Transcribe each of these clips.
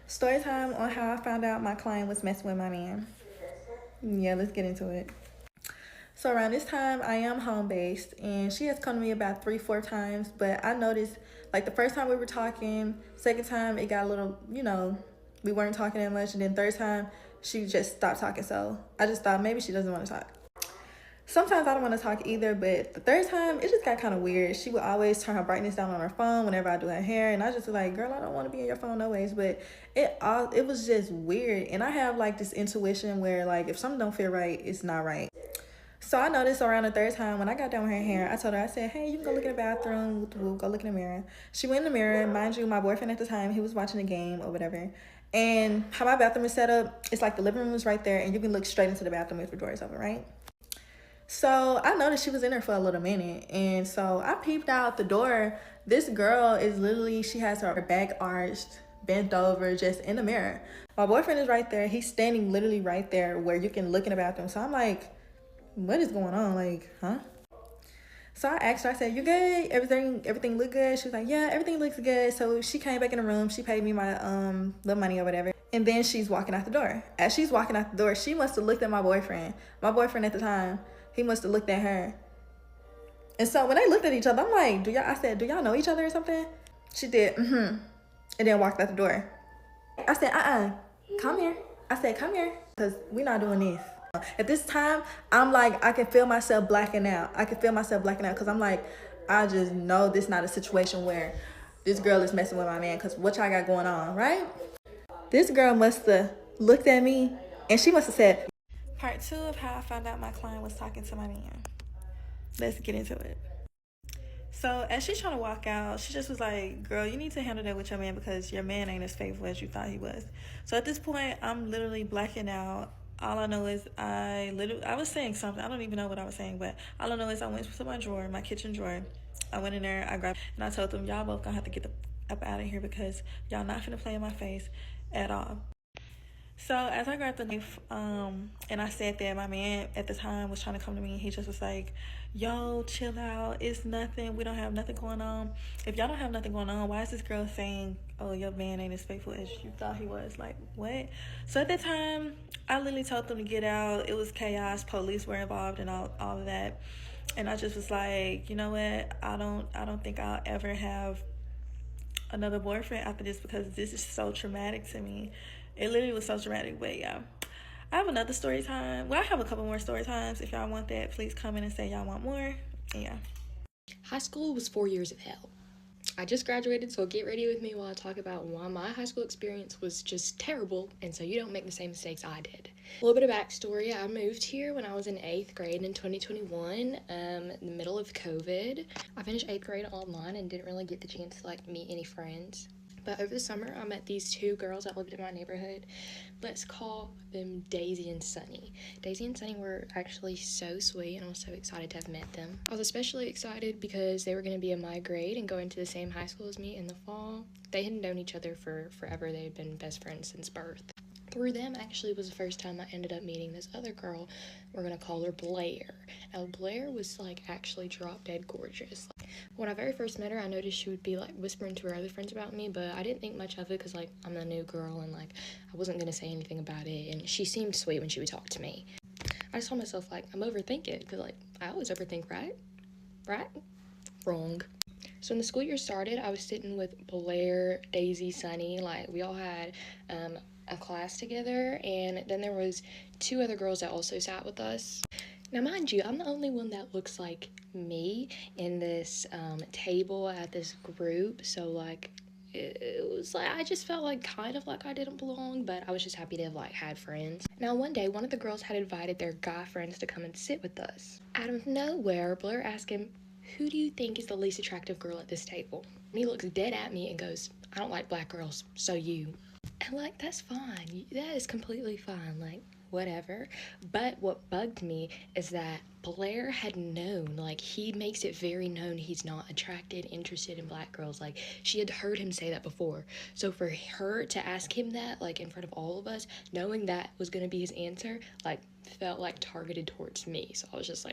Story time on how I found out my client was messing with my man. Yeah, let's get into it. So around this time, I am home based, and she has come to me about 3, 4 times. But I noticed, like the first time we were talking, second time it got a little, we weren't talking that much, and then third time she just stopped talking. So I just thought maybe she doesn't want to talk. Sometimes I don't want to talk either, but the third time it just got kind of weird. She would always turn her brightness down on her phone whenever I do her hair, and I just was like, "Girl, I don't want to be in your phone no ways." But it was just weird, and I have like this intuition where like if something don't feel right, it's not right. So I noticed around the third time when I got done with her hair, I told her, I said, "Hey, you can go look in the bathroom. We'll go look in the mirror." She went in the mirror. Mind you, my boyfriend at the time, he was watching the game or whatever. And how my bathroom is set up, it's like the living room is right there, and you can look straight into the bathroom if the door is open, right? So I noticed she was in there for a little minute. And so I peeped out the door. This girl is literally, she has her back arched, bent over, just in the mirror. My boyfriend is right there. He's standing literally right there where you can look in the bathroom. So I'm like, what is going on? Like, huh? So I asked her, I said, "You good? Everything look good?" She was like, "Yeah, everything looks good." So she came back in the room, she paid me my little money or whatever. And then she's walking out the door. As she's walking out the door, she must have looked at my boyfriend. My boyfriend at the time, he must have looked at her. And so when they looked at each other, I'm like, I said, "Do y'all know each other or something?" She did, and then walked out the door. I said, come here. I said, "Come here, because we're not doing this." At this time, I'm like, I can feel myself blacking out. I can feel myself blacking out because I'm like, I just know this not a situation where this girl is messing with my man, because what y'all got going on, right? This girl must have looked at me and she must have said, Part 2 of how I found out my client was talking to my man. Let's get into it. So as she's trying to walk out, she just was like, "Girl, you need to handle that with your man because your man ain't as faithful as you thought he was." So at this point, I'm literally blacking out. All I know is I was saying something. I don't even know what I was saying, but all I know is I went to my drawer, my kitchen drawer. I went in there, I grabbed, and I told them, "Y'all both gonna have to get the up out of here because y'all not finna play in my face at all." So as I grabbed the knife, and I said that, my man at the time was trying to come to me. He just was like, "Yo, chill out. It's nothing. We don't have nothing going on. If y'all don't have nothing going on, why is this girl saying, 'Oh, your man ain't as faithful as you thought he was?'" Like, what? So at that time, I literally told them to get out. It was chaos. Police were involved and all of that. And I just was like, you know what? I don't think I'll ever have another boyfriend after this because this is so traumatic to me. It literally was so traumatic. But yeah, I have another story time. Well, I have a couple more story times. If y'all want that, please comment and say y'all want more. Yeah. High school was 4 years of hell. I just graduated, so get ready with me while I talk about why my high school experience was just terrible, and so you don't make the same mistakes I did. A little bit of backstory: I moved here when I was in 8th grade in 2021, in the middle of COVID. I finished 8th grade online and didn't really get the chance to meet any friends. But over the summer, I met these two girls that lived in my neighborhood. Let's call them Daisy and Sunny. Daisy and Sunny were actually so sweet, and I was so excited to have met them. I was especially excited because they were going to be in my grade and go into the same high school as me in the fall. They had known each other for forever. They had been best friends since birth. Through them actually was the first time I ended up meeting this other girl. We're gonna call her Blair. Now Blair was actually drop dead gorgeous. When I very first met her, I noticed she would be whispering to her other friends about me, but I didn't think much of it because I'm the new girl and I wasn't gonna say anything about it. And she seemed sweet when she would talk to me. I just told myself I'm overthinking because I always overthink, right? Right? Wrong. So when the school year started, I was sitting with Blair, Daisy, Sunny. We all had a class together, and then there was two other girls that also sat with us. Now, mind you, I'm the only one that looks like me in this table at this group, so it was I just felt kind of I didn't belong, but I was just happy to have had friends. Now one day, one of the girls had invited their guy friends to come and sit with us. Out of nowhere, Blair asked him, "Who do you think is the least attractive girl at this table?" And he looks dead at me and goes, "I don't like black girls, so you." And that's fine. That is completely fine. Whatever. But what bugged me is that Blair had known, he makes it very known he's not interested in black girls. She had heard him say that before. So for her to ask him that, in front of all of us, knowing that was going to be his answer, felt targeted towards me. So I was just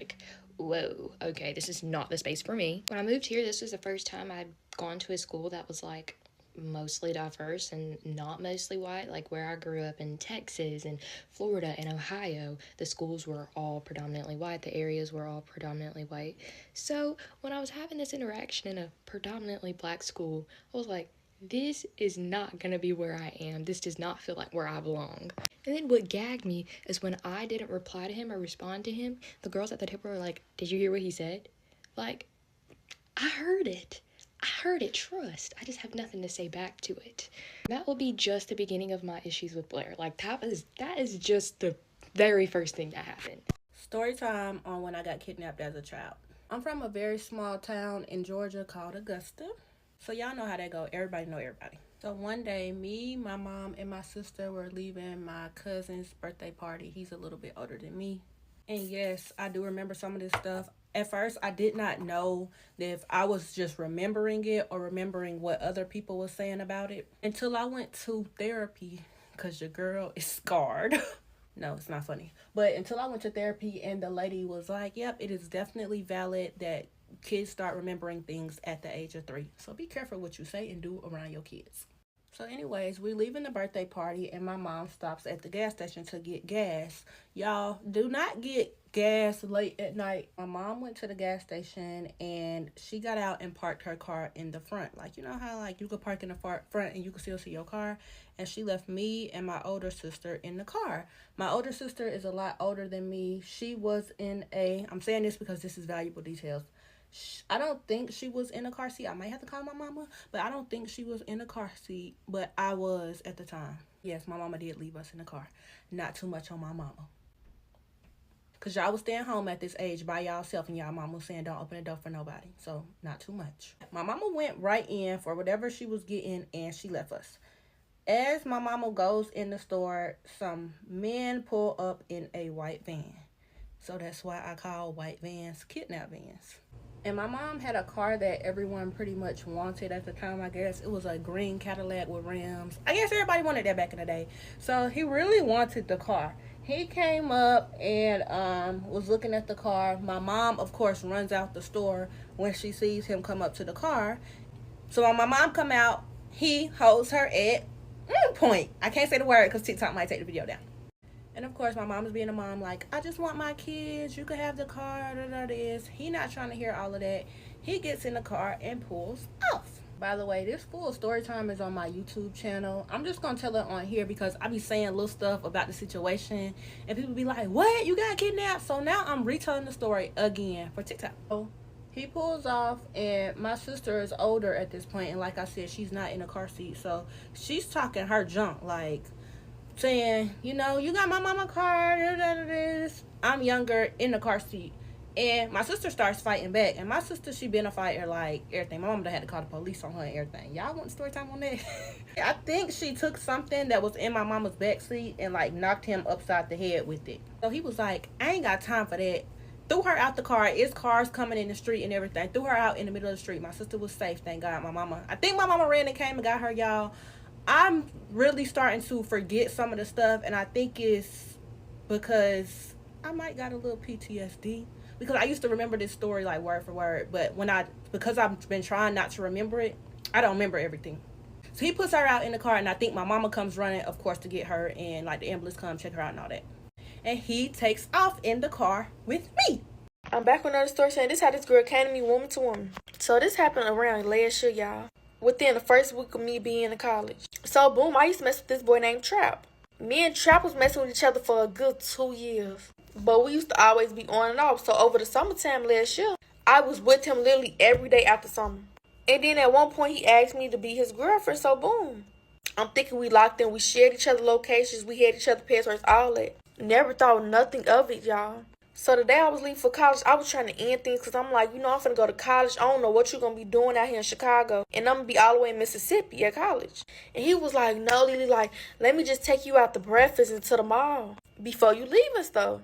whoa, okay, this is not the space for me. When I moved here, this was the first time I'd gone to a school that was mostly diverse and not mostly white. Like where I grew up in Texas and Florida and Ohio, the schools were all predominantly white, the areas were all predominantly white. So when I was having this interaction in a predominantly black school, I was like, this is not gonna be where I am. This does not feel like where I belong. And then what gagged me is when I didn't reply to him or respond to him, the girls at the table were like, did you hear what he said? Like, I heard it. I heard it, trust. I just have nothing to say back to it. That will be just the beginning of my issues with Blair. Like, that is just the very first thing that happened. Story time on when I got kidnapped as a child. I'm from a very small town in Georgia called Augusta. So y'all know how that go. Everybody know everybody. So one day, me, my mom, and my sister were leaving my cousin's birthday party. He's a little bit older than me. And yes, I do remember some of this stuff. At first, I did not know that if I was just remembering it or remembering what other people were saying about it until I went to therapy, because your girl is scarred. No, it's not funny. But until I went to therapy and the lady was like, yep, it is definitely valid that kids start remembering things at the age of 3. So be careful what you say and do around your kids. So anyways, we leaving the birthday party and my mom stops at the gas station to get gas. Y'all, do not get gas late at night. My mom went to the gas station and she got out and parked her car in the front. Like, you know how like you could park in the front and you could still see your car? And she left me and my older sister in the car. My older sister is a lot older than me. She was in I'm saying this because this is valuable details. I don't think she was in a car seat. I might have to call my mama, but I don't think she was in a car seat, but I was at the time. Yes, my mama did leave us in the car. Not too much on my mama. Because y'all was staying home at this age by y'allself and y'all mama was saying don't open the door for nobody. So, not too much. My mama went right in for whatever she was getting and she left us. As my mama goes in the store, some men pull up in a white van. So, that's why I call white vans kidnap vans. And my mom had a car that everyone pretty much wanted at the time, I guess. It was a green Cadillac with rims. I guess everybody wanted that back in the day. So he really wanted the car. He came up and was looking at the car. My mom, of course, runs out the store when she sees him come up to the car. So when my mom come out, he holds her at point. I can't say the word because TikTok might take the video down. And of course, my mom is being a mom, like, I just want my kids. You can have the car. This. He not trying to hear all of that. He gets in the car and pulls off. By the way, this full story time is on my YouTube channel. I'm just going to tell it on here because I be saying little stuff about the situation. And people be like, what? You got kidnapped? So now I'm retelling the story again for TikTok. So he pulls off and my sister is older at this point. And like I said, she's not in a car seat. So she's talking her junk like, saying, you know, you got my mama car, this. I'm younger in the car seat. And my sister starts fighting back. And my sister, she been a fighter, like, everything. My mama had to call the police on her and everything. Y'all want story time on that? I think she took something that was in my mama's backseat and, like, knocked him upside the head with it. So he was like, I ain't got time for that. Threw her out the car. It's cars coming in the street and everything. Threw her out in the middle of the street. My sister was safe, thank God. I think my mama ran and came and got her, y'all. I'm really starting to forget some of the stuff, and I think it's because I might got a little PTSD because I used to remember this story like word for word, but because I've been trying not to remember it, I don't remember everything. So he puts her out in the car, and I think my mama comes running, of course, to get her, and like the ambulance comes check her out and all that, and he takes off in the car with me. I'm back with another story saying this how this girl came to me woman to woman. So this happened around last year, y'all. Within the first week of me being in college. So, boom, I used to mess with this boy named Trap. Me and Trap was messing with each other for a good 2 years. But we used to always be on and off. So, over the summertime last year, I was with him literally every day after summer. And then at one point, he asked me to be his girlfriend. So, boom. I'm thinking we locked in. We shared each other locations. We had each other passwords, all that. Never thought nothing of it, y'all. So the day I was leaving for college, I was trying to end things because I'm like, you know, I'm finna go to college. I don't know what you're going to be doing out here in Chicago. And I'm going to be all the way in Mississippi at college. And he was like, no, Lily, like, let me just take you out to breakfast and to the mall before you leave us, though.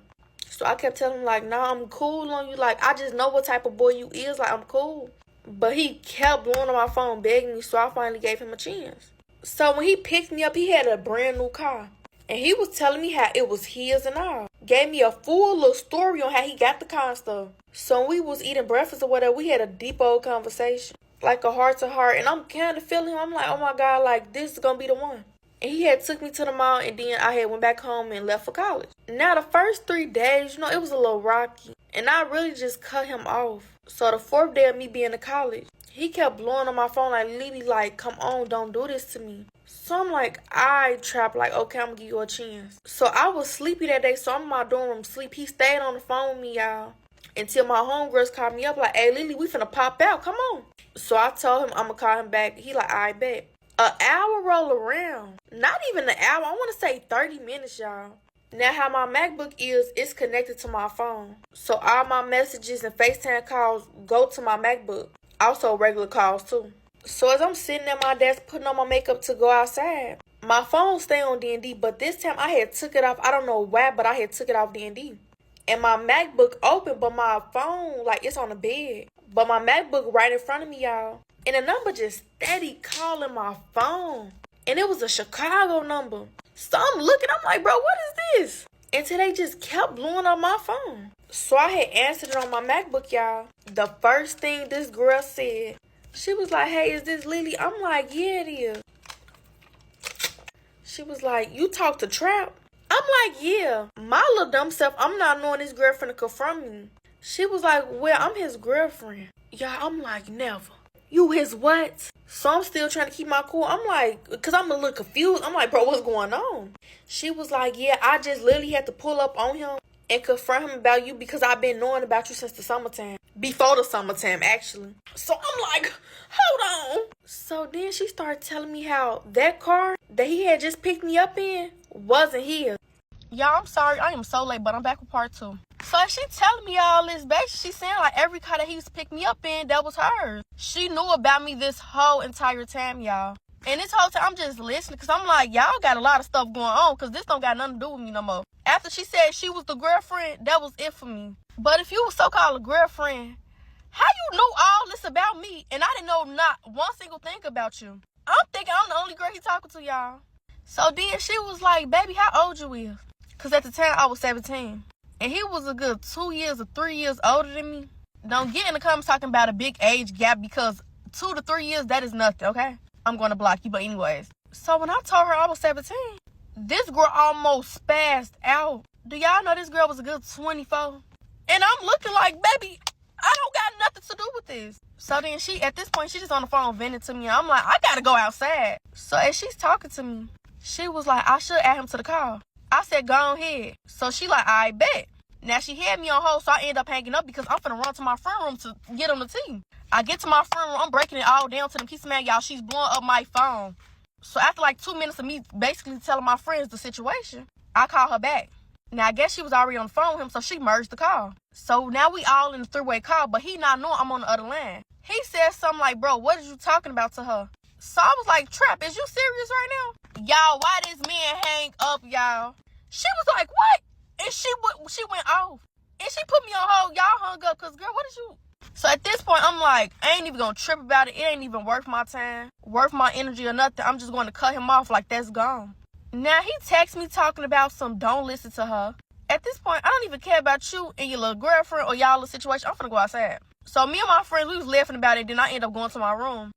So I kept telling him, like, nah, I'm cool on you. Like, I just know what type of boy you is. Like, I'm cool. But he kept blowing on my phone, begging me, so I finally gave him a chance. So when he picked me up, he had a brand new car. And he was telling me how it was his and all. Gave me a full little story on how he got the car and stuff. So when we was eating breakfast or whatever, we had a deep old conversation. like a heart to heart, and I'm kind of feeling him. I'm like, oh my God, like this is gonna be the one. And he had took me to the mall, and then I had went back home and left for college. Now the first 3 days, it was a little rocky, and I really just cut him off. So the 4th day of me being in college, he kept blowing on my phone like, Lily, like, come on, don't do this to me. So I'm like, I trapped, like, okay, I'm gonna give you a chance. So I was sleepy that day, so I'm in my dorm room sleep. He stayed on the phone with me, y'all, until my homegirls called me up like, hey, Lily, we finna pop out, come on. So I told him I'm gonna call him back. He like, I bet. An hour roll around. Not even an hour. I want to say 30 minutes, y'all. Now, how my MacBook is, it's connected to my phone. So all my messages and FaceTime calls go to my MacBook. Also regular calls, too. So as I'm sitting at my desk putting on my makeup to go outside, my phone stay on D&D, but this time I had took it off. I don't know why, but I had took it off D&D. And my MacBook open, but my phone, like, it's on the bed. But my MacBook right in front of me, y'all. And the number just steady calling my phone. And it was a Chicago number. So I'm looking, I'm like, bro, what is this? Until they just kept blowing up my phone. So I had answered it on my MacBook, y'all. The first thing this girl said, she was like, hey, is this Lily? I'm like, yeah, it is. She was like, you talk to Trap? I'm like, yeah. My little dumb self, I'm not knowing this girlfriend to confront me. She was like, well, I'm his girlfriend. Yeah, I'm like, never. You his what? So I'm still trying to keep my cool. I'm like, because I'm a little confused. I'm like, bro, what's going on? She was like, yeah, I just literally had to pull up on him and confront him about you because I've been knowing about you since the summertime. Before the summertime, actually. So I'm like, hold on. So then she started telling me how that car that he had just picked me up in wasn't his. Y'all, I'm sorry. I am so late, but I'm back with part 2. So she telling me all this, basically she saying like every car that he used to pick me up in, that was hers. She knew about me this whole entire time, y'all. And this whole time, I'm just listening because I'm like, y'all got a lot of stuff going on because this don't got nothing to do with me no more. After she said she was the girlfriend, that was it for me. But if you was so-called a girlfriend, how you knew all this about me and I didn't know not one single thing about you? I'm thinking I'm the only girl he talking to, y'all. So then she was like, baby, how old you is? Because at the time, I was 17. And he was a good 2 years or 3 years older than me. Don't get in the comments talking about a big age gap because 2 to 3 years, that is nothing, okay? I'm going to block you, but anyways. So when I told her I was 17, this girl almost spazzed out. Do y'all know this girl was a good 24? And I'm looking like, baby, I don't got nothing to do with this. So then at this point, she just on the phone venting to me. I'm like, I got to go outside. So as she's talking to me, she was like, I should add him to the call. I said, go ahead. So she like, I bet. Now she had me on hold, so I end up hanging up because I'm finna run to my friend room to get on the tea. I get to my friend room, I'm breaking it all down to the piece of man, y'all. She's blowing up my phone. So after like 2 minutes of me basically telling my friends the situation, I call her back. Now I guess she was already on the phone with him, so she merged the call. So now we all in the 3-way call, but he not knowing I'm on the other line. He said something like, bro, what are you talking about to her? So I was like, Trap, is you serious right now? Y'all, why this man hang up, y'all? She was like, what? And she went off. And she put me on hold. Y'all hung up because, girl, what did you? So at this point, I'm like, I ain't even going to trip about it. It ain't even worth my time, worth my energy or nothing. I'm just going to cut him off like that's gone. Now he texts me talking about some don't listen to her. At this point, I don't even care about you and your little girlfriend or y'all little situation. I'm finna go outside. So me and my friends, we was laughing about it. Then I end up going to my room.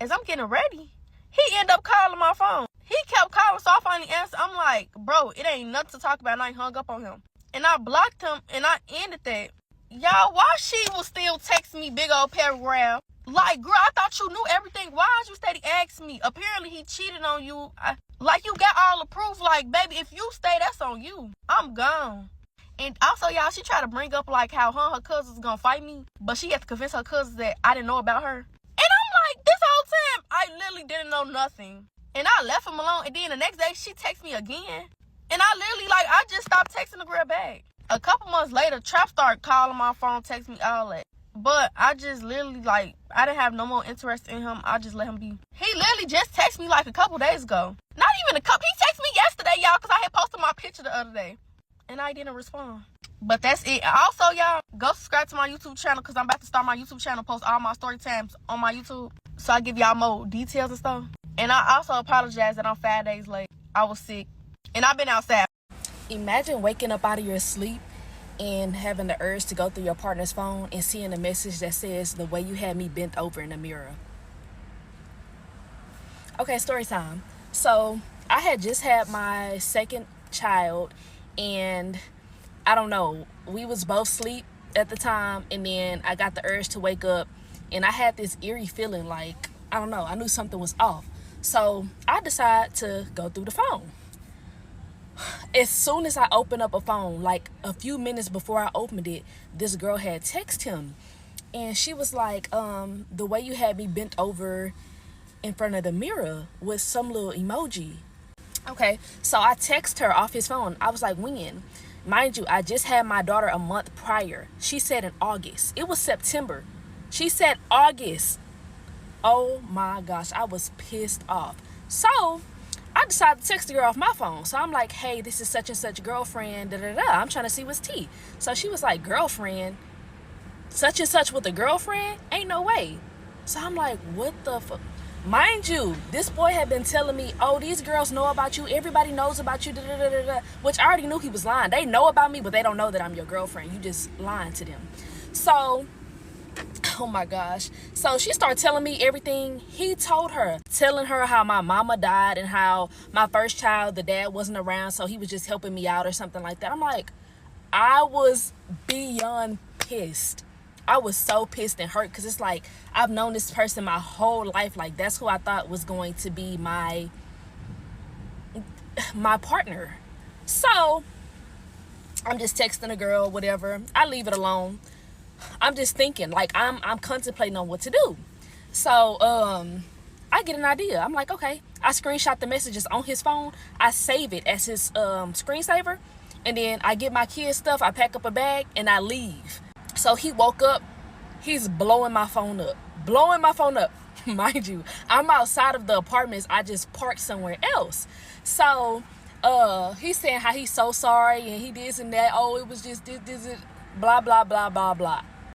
As I'm getting ready, he end up calling my phone. He kept calling, so I finally answered. I'm like, bro, it ain't nothing to talk about, and I hung up on him. And I blocked him, and I ended that. Y'all, why she was still texting me big old paragraph? Like, girl, I thought you knew everything. Why did you steady asking me? Apparently, he cheated on you. Like, you got all the proof. Like, baby, if you stay, that's on you. I'm gone. And also, y'all, she tried to bring up, like, how her and her cousins gonna fight me. But she had to convince her cousins that I didn't know about her. And I'm like, this whole time, I literally didn't know nothing. And I left him alone. And then the next day, she texted me again. And I literally, like, I just stopped texting the girl back. A couple months later, Trap started calling my phone, text me, all that. But I just literally, like, I didn't have no more interest in him. I just let him be. He literally just texted me, like, a couple days ago. Not even a couple. He texted me yesterday, y'all, because I had posted my picture the other day. And I didn't respond. But that's it. Also, y'all, go subscribe to my YouTube channel because I'm about to start my YouTube channel, post all my story times on my YouTube. So I give y'all more details and stuff. And I also apologize that I'm 5 days late. I was sick. And I've been outside. Imagine waking up out of your sleep and having the urge to go through your partner's phone and seeing a message that says, "The way you had me bent over in the mirror." Okay, story time. So I had just had my second child, and I don't know, we was both asleep at the time, and then I got the urge to wake up, and I had this eerie feeling like, I don't know, I knew something was off. So I decided to go through the phone. As soon as I opened up a phone, like a few minutes before I opened it, this girl had texted him, and she was like, "The way you had me bent over in front of the mirror," with some little emoji. Okay, so I text her off his phone. I was like, "When?" Mind you, I just had my daughter a month prior. She said in August. It was September. She said August. Oh my gosh, I was pissed off. So I decided to text the girl off my phone. So I'm like, "Hey, this is such and such girlfriend, da da da. I'm trying to see what's tea." So she was like, "Girlfriend? Such and such with a girlfriend? Ain't no way." So I'm like, what the fuck? Mind you, this boy had been telling me, "Oh, these girls know about you. Everybody knows about you, da da da da da." Which I already knew he was lying. They know about me, but they don't know that I'm your girlfriend. You just lying to them. So, oh my gosh. So she started telling me everything he told her, telling her how my mama died and how my first child, the dad wasn't around, so he was just helping me out or something like that. I'm like, I was beyond pissed. I was so pissed and hurt, because it's like, I've known this person my whole life. Like, that's who I thought was going to be my partner. So I'm just texting a girl, whatever. I leave it alone. I'm just thinking, like, I'm contemplating on what to do. So I get an idea. I'm like, okay. I screenshot the messages on his phone. I save it as his screensaver, and then I get my kids' stuff. I pack up a bag and I leave. So he woke up. He's blowing my phone up. Mind you, I'm outside of the apartments. I just parked somewhere else. So he's saying how he's so sorry and he this and that. Oh, it was just this, blah, blah, blah, blah, blah.